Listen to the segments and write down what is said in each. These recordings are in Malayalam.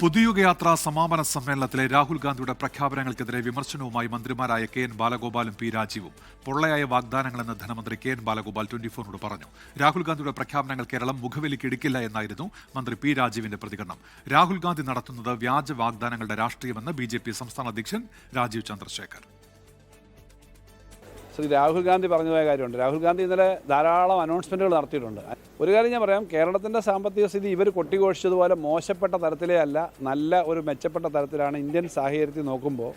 പുതുയുഗയാത്രാ സമാപന സമ്മേളനത്തിലെ രാഹുൽ ഗാന്ധിയുടെ പ്രഖ്യാപനങ്ങൾക്കെതിരെ വിമർശനവുമായി മന്ത്രിമാരായ കെ എൻ ബാലഗോപാലും പി രാജീവും. പൊള്ളയായ വാഗ്ദാനങ്ങളെന്ന് ധനമന്ത്രി കെ എൻ ബാലഗോപാൽ 24നോട് പറഞ്ഞു. രാഹുൽ ഗാന്ധിയുടെ പ്രഖ്യാപനങ്ങൾ കേരളം മുഖവിലേക്ക് എടുക്കില്ല എന്നായിരുന്നു മന്ത്രി പി രാജീവിന്റെ പ്രതികരണം. രാഹുൽ ഗാന്ധി നടത്തുന്നത് വ്യാജ വാഗ്ദാനങ്ങളുടെ രാഷ്ട്രീയമെന്ന് ബി സംസ്ഥാന അധ്യക്ഷൻ രാജീവ് ചന്ദ്രശേഖർ. ശ്രീ രാഹുൽ ഗാന്ധി പറഞ്ഞതായ കാര്യമുണ്ട്. രാഹുൽ ഗാന്ധി ഇന്നലെ ധാരാളം അനൗൺസ്മെൻറ്റുകൾ നടത്തിയിട്ടുണ്ട്. ഒരു കാര്യം ഞാൻ പറയാം, കേരളത്തിൻ്റെ സാമ്പത്തിക സ്ഥിതി ഇവർ കൊട്ടിഘോഷിച്ചതുപോലെ മോശപ്പെട്ട തരത്തിലേ അല്ല, നല്ല ഒരു മെച്ചപ്പെട്ട തരത്തിലാണ്. ഇന്ത്യൻ സാഹചര്യത്തിൽ നോക്കുമ്പോൾ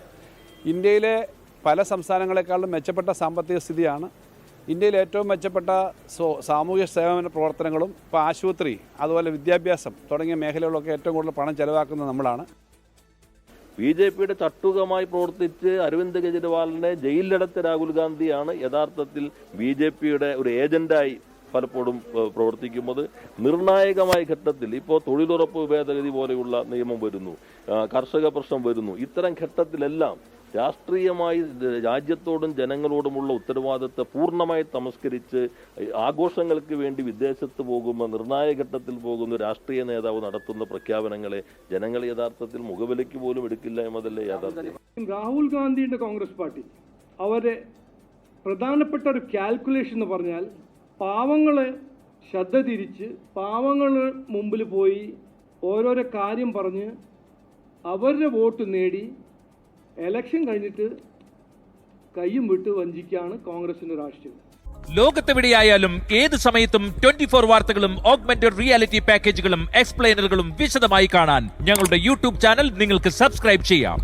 ഇന്ത്യയിലെ പല സംസ്ഥാനങ്ങളെക്കാളും മെച്ചപ്പെട്ട സാമ്പത്തിക സ്ഥിതിയാണ്. ഇന്ത്യയിൽ ഏറ്റവും മെച്ചപ്പെട്ട സാമൂഹ്യ സേവന പ്രവർത്തനങ്ങളും ഇപ്പോൾ ആശുപത്രി, അതുപോലെ വിദ്യാഭ്യാസം തുടങ്ങിയ മേഖലകളിലൊക്കെ ഏറ്റവും കൂടുതൽ പണം ചെലവാക്കുന്നത് നമ്മളാണ്. ബി.ജെ.പിയുടെ ചട്ടുകമായി പ്രവർത്തിച്ച് അരവിന്ദ് കെജ്രിവാളിനെ ജയിലിലടച്ച രാഹുൽ ഗാന്ധിയാണ് യഥാർത്ഥത്തിൽ ബി.ജെ.പിയുടെ ഒരു ഏജന്റായി പലപ്പോഴും പ്രവർത്തിക്കുന്നത്. നിർണായകമായ ഘട്ടത്തിൽ ഇപ്പോൾ തൊഴിലുറപ്പ് ഭേദഗതി പോലെയുള്ള നിയമം വരുന്നു, കർഷക പ്രശ്നം വരുന്നു. ഇത്തരം ഘട്ടത്തിലെല്ലാം രാഷ്ട്രീയമായി രാജ്യത്തോടും ജനങ്ങളോടുമുള്ള ഉത്തരവാദിത്തത്തെ പൂർണ്ണമായി തമസ്കരിച്ച് ആഘോഷങ്ങൾക്ക് വേണ്ടി വിദേശത്ത് പോകുമ്പോൾ നിർണായക ഘട്ടത്തിൽ പോകുന്ന രാഷ്ട്രീയ നേതാവ് നടത്തുന്ന പ്രഖ്യാപനങ്ങളെ ജനങ്ങൾ യഥാർത്ഥത്തിൽ മുഖവിലയ്ക്ക് പോലും എടുക്കില്ല എന്നതല്ലേ യാഥാർത്ഥ്യം. രാഹുൽ ഗാന്ധിയുടെ കോൺഗ്രസ് പാർട്ടി അവരെ പ്രധാനപ്പെട്ട ഒരു കാൽക്കുലേഷൻ എന്ന് പറഞ്ഞാൽ പാവങ്ങളെ ശ്രദ്ധ തിരിച്ച് പാവങ്ങളുടെ മുമ്പിൽ പോയി ഓരോരോ കാര്യം പറഞ്ഞ് അവരുടെ വോട്ട് നേടി ഇലക്ഷൻ കഴിഞ്ഞിട്ട് കയ്യും വിട്ട് വഞ്ചിക്കാണ് കോൺഗ്രസിന്റെ രാഷ്ട്രീയം. ലോകത്തെവിടെയായാലും ഏത് സമയത്തും 24 വാർത്തകളും ഓഗ്മെന്റഡ് റിയാലിറ്റി പാക്കേജുകളും എക്സ്പ്ലെയിനറുകളും വിശദമായി കാണാൻ ഞങ്ങളുടെ യൂട്യൂബ് ചാനൽ നിങ്ങൾക്ക് സബ്സ്ക്രൈബ് ചെയ്യാം.